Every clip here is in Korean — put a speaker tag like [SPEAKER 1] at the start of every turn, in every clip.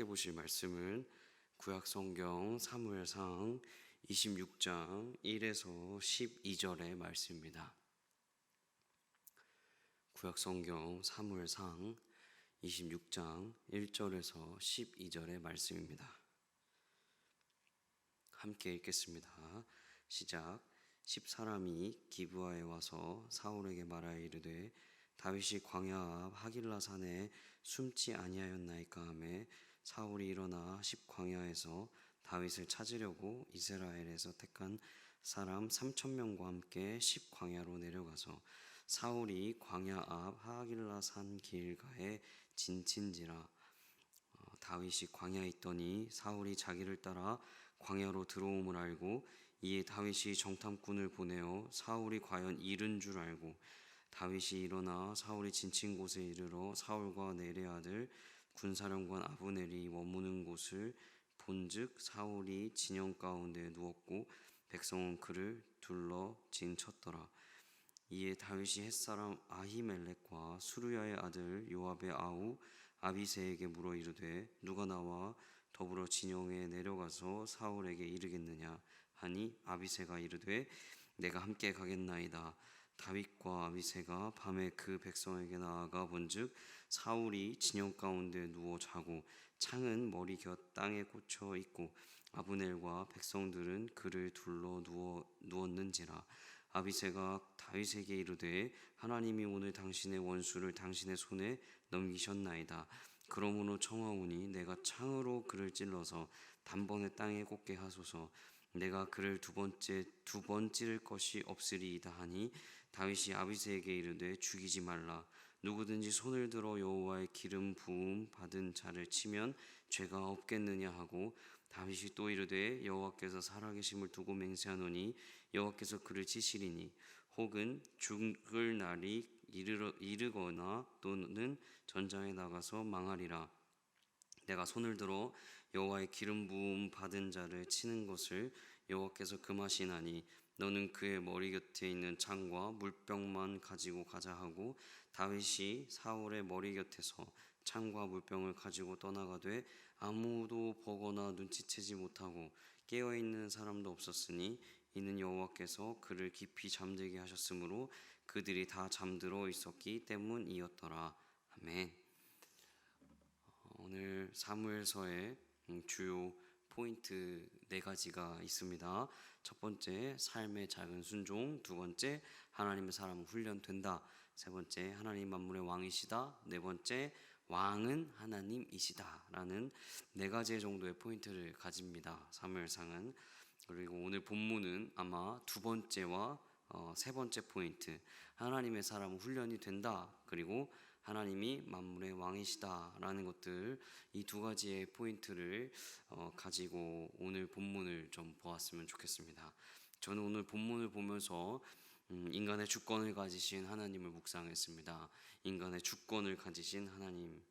[SPEAKER 1] 함께 보실 말씀은 구약성경 사무엘상 26장 1에서 12절의 말씀입니다. 구약성경 사무엘상 26장 1절에서 12절의 말씀입니다. 함께 읽겠습니다. 시작. 10사람이 기브아에 와서 사울에게 말하여 이르되 다윗이 광야 앞 하길라 산에 숨지 아니하였나이까 하매 사울이 일어나 10광야에서 다윗을 찾으려고 이스라엘에서 택한 사람 3,000명과 함께 10광야로 내려가서 사울이 광야 앞 하길라 산 길가에 진친지라. 다윗이 광야에 있더니 사울이 자기를 따라 광야로 들어옴을 알고 이에 다윗이 정탐꾼을 보내어 사울이 과연 잃은 줄 알고 다윗이 일어나 사울이 진친 곳에 이르러 사울과 네레 아들 군사령관 아브넬이 머무는 곳을 본즉 사울이 진영 가운데 누웠고 백성은 그를 둘러 진쳤더라. 이에 다윗이 햇사람 아히멜렉과 수르야의 아들 요압의 아우 아비새에게 물어 이르되 누가 나와 더불어 진영에 내려가서 사울에게 이르겠느냐 하니 아비새가 이르되 내가 함께 가겠나이다. 다윗과 아비새가 밤에 그 백성에게 나아가 본즉 사울이 진영 가운데 누워 자고 창은 머리 곁 땅에 꽂혀 있고 아브넬과 백성들은 그를 둘러 누웠는지라. 아비새가 다윗에게 이르되 하나님이 오늘 당신의 원수를 당신의 손에 넘기셨나이다. 그러므로 청하오니 내가 창으로 그를 찔러서 단번에 땅에 꽂게 하소서. 내가 그를 두 번 찌를 것이 없으리이다 하니 다윗이 아비새에게 이르되 죽이지 말라. 누구든지 손을 들어 여호와의 기름 부음 받은 자를 치면 죄가 없겠느냐 하고 다윗이 또 이르되 여호와께서 살아계심을 두고 맹세하노니 여호와께서 그를 치시리니 혹은 죽을 날이 이르거나 또는 전장에 나가서 망하리라. 내가 손을 들어 여호와의 기름 부음 받은 자를 치는 것을 여호와께서 금하시나니 너는 그의 머리 곁에 있는 창과 물병만 가지고 가자 하고 다윗이 사울의 머리 곁에서 창과 물병을 가지고 떠나가되 아무도 보거나 눈치채지 못하고 깨어있는 사람도 없었으니 이는 여호와께서 그를 깊이 잠들게 하셨으므로 그들이 다 잠들어 있었기 때문이었더라. 아멘. 오늘 사무엘서의 주요 포인트 4가지가 있습니다. 첫 번째, 삶의 작은 순종. 두 번째, 하나님의 사람은 훈련된다. 세 번째, 하나님 만물의 왕이시다. 네 번째, 왕은 하나님이시다. 라는 4가지 정도의 포인트를 가집니다. 사무엘상은. 그리고 오늘 본문은 아마 두 번째와 세 번째 포인트, 하나님의 사람은 훈련이 된다. 그리고 하나님이 만물의 왕이시다 라는 것들, 이 2가지의 포인트를 가지고 오늘 본문을 좀 보았으면 좋겠습니다. 저는 오늘 본문을 보면서 인간의 주권을 가지신 하나님을 묵상했습니다. 인간의 주권을 가지신 하나님.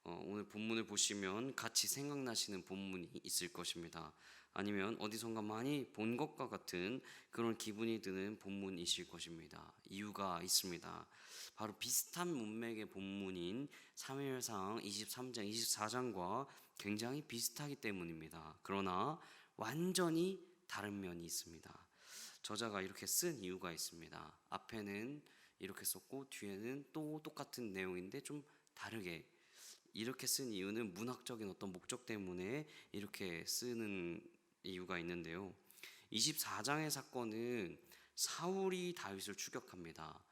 [SPEAKER 1] 오늘 본문을 보시면 같이 생각나시는 본문이 있을 것입니다. 아니면 어디선가 많이 본 것과 같은 그런 기분이 드는 본문이실 것입니다. 이유가 있습니다. 바로 비슷한 문맥의 본문인 사무엘상 23장, 24장과 굉장히 비슷하기 때문입니다. 그러나 완전히 다른 면이 있습니다. 저자가 이렇게 쓴 이유가 있습니다. 앞에는 이렇게 썼고 뒤에는 또 똑같은 내용인데 좀 다르게 이렇게 쓴 이유는 문학적인 어떤 목적 때문에 이렇게 쓰는 이유가 있는데요. 24장의 사건은 사울이 다윗을 추격합니다.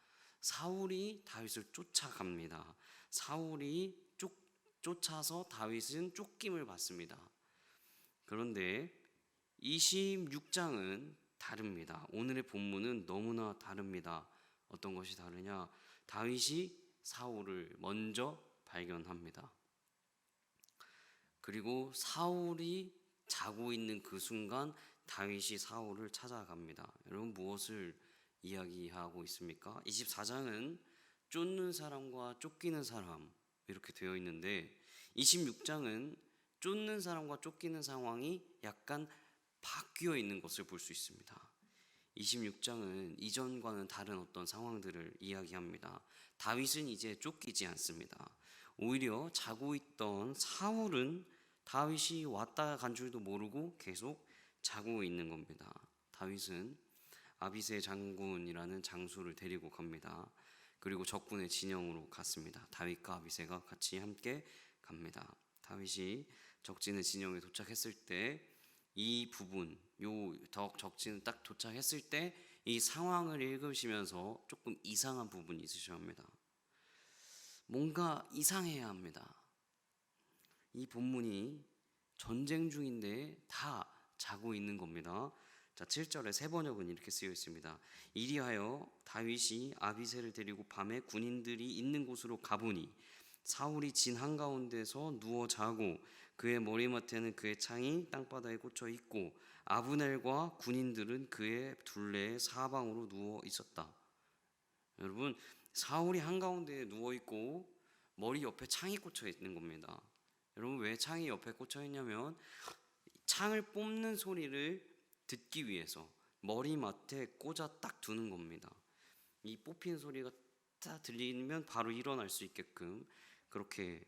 [SPEAKER 1] 사울이 다윗을 쫓아갑니다. 사울이 쫓아서 다윗은 쫓김을 받습니다. 그런데 26장은 다릅니다. 오늘의 본문은 너무나 다릅니다. 어떤 것이 다르냐? 다윗이 사울을 먼저 발견합니다. 그리고 사울이 자고 있는 그 순간 다윗이 사울을 찾아갑니다. 여러분, 무엇을 이야기하고 있습니까? 24장은 쫓는 사람과 쫓기는 사람 이렇게 되어 있는데 26장은 쫓는 사람과 쫓기는 상황이 약간 바뀌어 있는 것을 볼 수 있습니다. 26장은 이전과는 다른 어떤 상황들을 이야기합니다. 다윗은 이제 쫓기지 않습니다. 오히려 자고 있던 사울은 다윗이 왔다 간 줄도 모르고 계속 자고 있는 겁니다. 다윗은 아비새 장군이라는 장수를 데리고 갑니다. 그리고 적군의 진영으로 갔습니다. 다윗과 아비새가 같이 함께 갑니다. 다윗이 적진의 진영에 도착했을 때 이 부분, 적진을 딱 도착했을 때 이 상황을 읽으시면서 조금 이상한 부분이 있으셔야 합니다. 뭔가 이상해야 합니다. 이 본문이 전쟁 중인데 다 자고 있는 겁니다. 자, 7절에 세 번역은 이렇게 쓰여 있습니다. 이리하여 다윗이 아비새를 데리고 밤에 군인들이 있는 곳으로 가보니 사울이 진 한가운데서 누워 자고 그의 머리맡에는 그의 창이 땅바닥에 꽂혀 있고 아브넬과 군인들은 그의 둘레의 사방으로 누워 있었다. 여러분, 사울이 한가운데에 누워 있고 머리 옆에 창이 꽂혀 있는 겁니다. 여러분, 왜 창이 옆에 꽂혀 있냐면 창을 뽑는 소리를 듣기 위해서 머리맡에 꽂아 딱 두는 겁니다. 이 뽑히는 소리가 딱 들리면 바로 일어날 수 있게끔 그렇게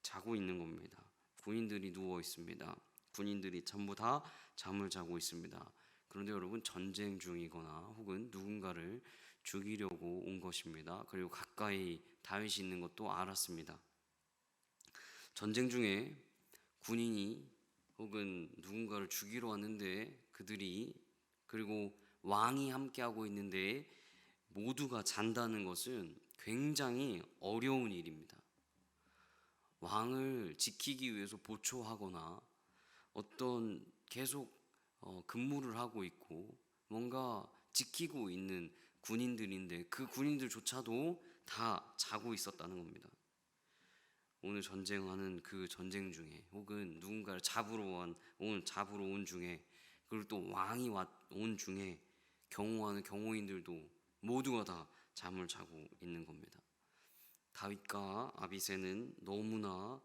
[SPEAKER 1] 자고 있는 겁니다. 군인들이 누워 있습니다. 군인들이 전부 다 잠을 자고 있습니다. 그런데 여러분, 전쟁 중이거나 혹은 누군가를 죽이려고 온 것입니다. 그리고 가까이 다윗이 있는 것도 알았습니다. 전쟁 중에 군인이 혹은 누군가를 죽이러 왔는데 그리고 왕이 함께하고 있는데 모두가 잔다는 것은 굉장히 어려운 일입니다. 왕을 지키기 위해서 보초하거나 어떤 계속 근무를 하고 있고 뭔가 지키고 있는 군인들인데 그 군인들조차도 다 자고 있었다는 겁니다. 오늘 전쟁하는 그 전쟁 중에 혹은 누군가를 잡으러 온 중에 그리고 또 왕이 온 중에 경호하는 경호인들도 모두가 다 잠을 자고 있는 겁니다. 다윗과 아비새는 너무나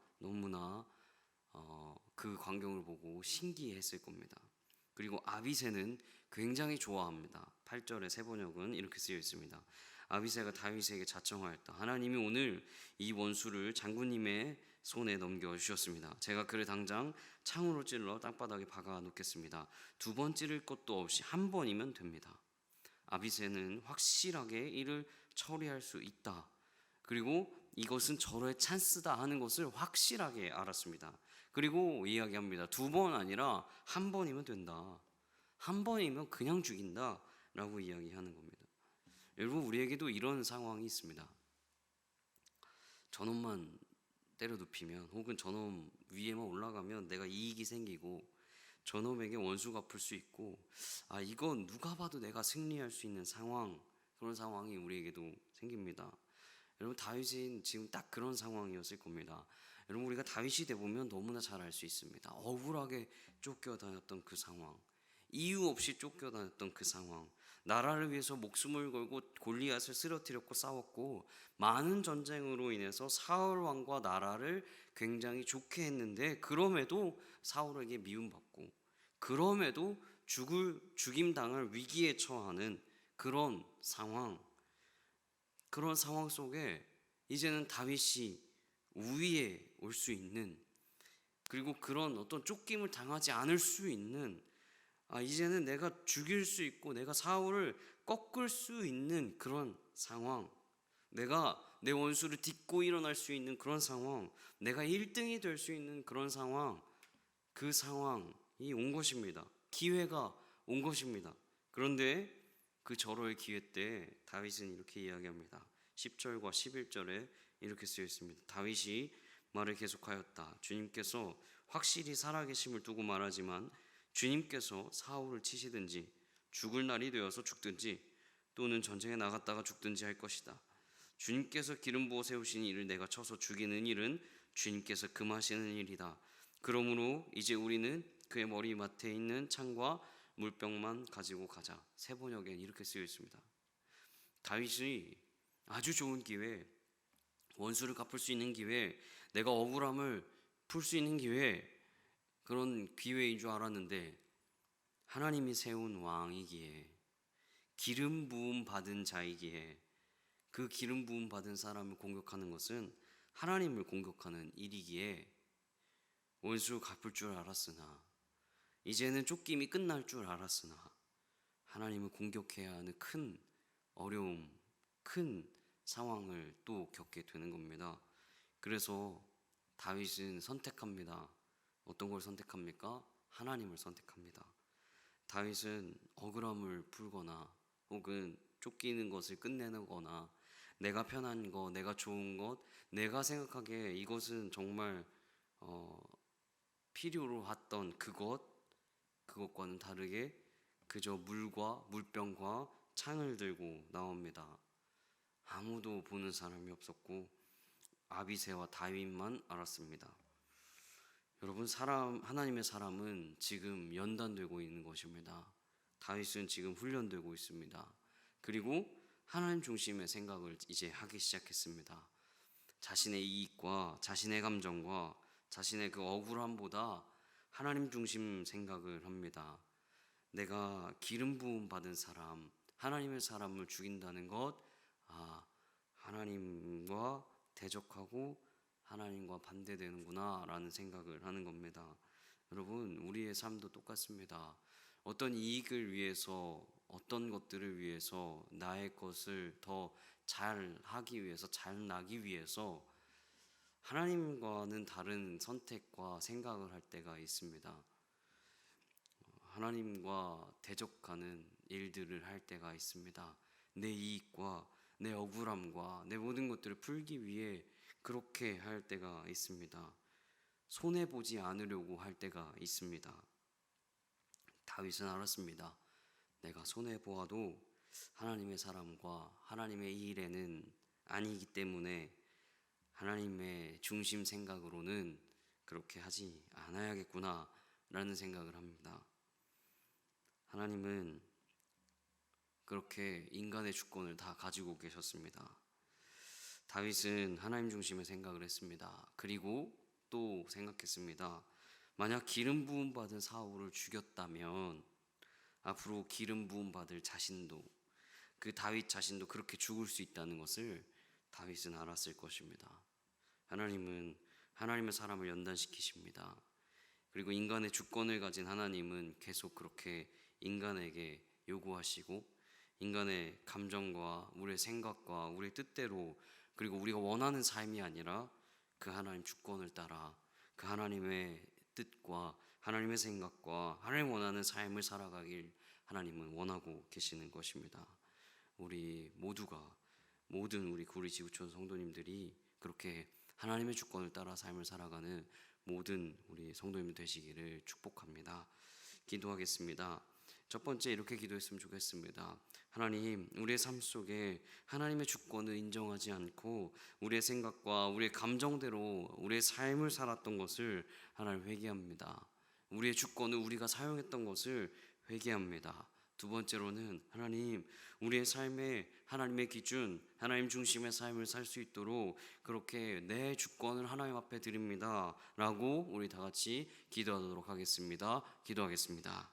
[SPEAKER 1] 그 광경을 보고 신기했을 겁니다. 그리고 아비새는 굉장히 좋아합니다. 8절의 세 번역은 이렇게 쓰여 있습니다. 아비새가 다윗에게 자청하였다. 하나님이 오늘 이 원수를 장군님의 손에 넘겨주셨습니다. 제가 그를 당장 창으로 찔러 땅바닥에 박아 놓겠습니다. 두 번 찌를 것도 없이 한 번이면 됩니다. 아비새는 확실하게 이를 처리할 수 있다. 그리고 이것은 저의 찬스다 하는 것을 확실하게 알았습니다. 그리고 이야기합니다. 두 번 아니라 한 번이면 된다. 한 번이면 그냥 죽인다 라고 이야기하는 겁니다. 여러분, 우리에게도 이런 상황이 있습니다. 저놈만 때려 눕히면 혹은 저놈 위에만 올라가면 내가 이익이 생기고 저놈에게 원수가 풀 수 있고 이건 누가 봐도 내가 승리할 수 있는 상황, 그런 상황이 우리에게도 생깁니다. 여러분, 다윗은 지금 딱 그런 상황이었을 겁니다. 여러분, 우리가 다윗이 되보면 너무나 잘 알 수 있습니다. 억울하게 쫓겨다녔던 그 상황, 이유 없이 쫓겨다녔던 그 상황, 나라를 위해서 목숨을 걸고 골리앗을 쓰러뜨렸고 싸웠고 많은 전쟁으로 인해서 사울 왕과 나라를 굉장히 좋게 했는데 그럼에도 사울에게 미움받고 그럼에도 죽임당할 위기에 처하는 그런 상황 속에 이제는 다윗이 우위에 올 수 있는, 그리고 그런 어떤 쫓김을 당하지 않을 수 있는, 이제는 내가 죽일 수 있고 내가 사울을 꺾을 수 있는 그런 상황, 내가 내 원수를 딛고 일어날 수 있는 그런 상황, 내가 1등이 될 수 있는 그런 상황, 그 상황이 온 것입니다. 기회가 온 것입니다. 그런데 그 절호의 기회 때 다윗은 이렇게 이야기합니다. 10절과 11절에 이렇게 쓰여 있습니다. 다윗이 말을 계속하였다. 주님께서 확실히 살아계심을 두고 말하지만 주님께서 사울을 치시든지 죽을 날이 되어서 죽든지 또는 전쟁에 나갔다가 죽든지 할 것이다. 주님께서 기름 부어 세우신 이를 내가 쳐서 죽이는 일은 주님께서 금하시는 일이다. 그러므로 이제 우리는 그의 머리맡에 있는 창과 물병만 가지고 가자. 세 번역엔 이렇게 쓰여 있습니다. 다윗이 아주 좋은 기회, 원수를 갚을 수 있는 기회, 내가 억울함을 풀 수 있는 기회, 그런 기회인 줄 알았는데 하나님이 세운 왕이기에, 기름 부음 받은 자이기에, 그 기름 부음 받은 사람을 공격하는 것은 하나님을 공격하는 일이기에 원수 갚을 줄 알았으나, 이제는 쫓김이 끝날 줄 알았으나 하나님을 공격해야 하는 큰 어려움, 큰 상황을 또 겪게 되는 겁니다. 그래서 다윗은 선택합니다. 어떤 걸 선택합니까? 하나님을 선택합니다. 다윗은 억울함을 풀거나 혹은 쫓기는 것을 끝내거나 내가 편한 것, 내가 좋은 것, 내가 생각하기에 이것은 정말 필요로 했던 그것과는 다르게 그저 물병과 창을 들고 나옵니다. 아무도 보는 사람이 없었고 아비새와 다윗만 알았습니다. 여러분, 하나님의 사람은 지금 연단되고 있는 것입니다. 다윗은 지금 훈련되고 있습니다. 그리고 하나님 중심의 생각을 이제 하기 시작했습니다. 자신의 이익과 자신의 감정과 자신의 그 억울함보다 하나님 중심 생각을 합니다. 내가 기름 부음 받은 사람, 하나님의 사람을 죽인다는 것, 하나님과 대적하고 하나님과 반대되는구나 라는 생각을 하는 겁니다. 여러분, 우리의 삶도 똑같습니다. 어떤 이익을 위해서, 어떤 것들을 위해서, 나의 것을 더 잘하기 위해서, 잘나기 위해서 하나님과는 다른 선택과 생각을 할 때가 있습니다. 하나님과 대적하는 일들을 할 때가 있습니다. 내 이익과 내 억울함과 내 모든 것들을 풀기 위해 그렇게 할 때가 있습니다. 손해보지 않으려고 할 때가 있습니다. 다윗은 알았습니다. 내가 손해보아도 하나님의 사람과 하나님의 일에는 아니기 때문에 하나님의 중심 생각으로는 그렇게 하지 않아야겠구나 라는 생각을 합니다. 하나님은 그렇게 인간의 주권을 다 가지고 계셨습니다. 다윗은 하나님 중심의 생각을 했습니다. 그리고 또 생각했습니다. 만약 기름 부음 받은 사울을 죽였다면 앞으로 기름 부음 받을 자신도, 그 다윗 자신도 그렇게 죽을 수 있다는 것을 다윗은 알았을 것입니다. 하나님은 하나님의 사람을 연단시키십니다. 그리고 인간의 주권을 가진 하나님은 계속 그렇게 인간에게 요구하시고 인간의 감정과 우리의 생각과 우리의 뜻대로, 그리고 우리가 원하는 삶이 아니라 그 하나님 주권을 따라 그 하나님의 뜻과 하나님의 생각과 하나님 원하는 삶을 살아가길 하나님은 원하고 계시는 것입니다. 우리 모두가, 모든 우리 구리 지구촌 성도님들이 그렇게 하나님의 주권을 따라 삶을 살아가는 모든 우리 성도님 되시기를 축복합니다. 기도하겠습니다. 첫 번째, 이렇게 기도했으면 좋겠습니다. 하나님, 우리의 삶 속에 하나님의 주권을 인정하지 않고 우리의 생각과 우리의 감정대로 우리의 삶을 살았던 것을 하나님 회개합니다. 우리의 주권을 우리가 사용했던 것을 회개합니다. 두 번째로는 하나님, 우리의 삶에 하나님의 기준, 하나님 중심의 삶을 살 수 있도록 그렇게 내 주권을 하나님 앞에 드립니다 라고 우리 다 같이 기도하도록 하겠습니다. 기도하겠습니다.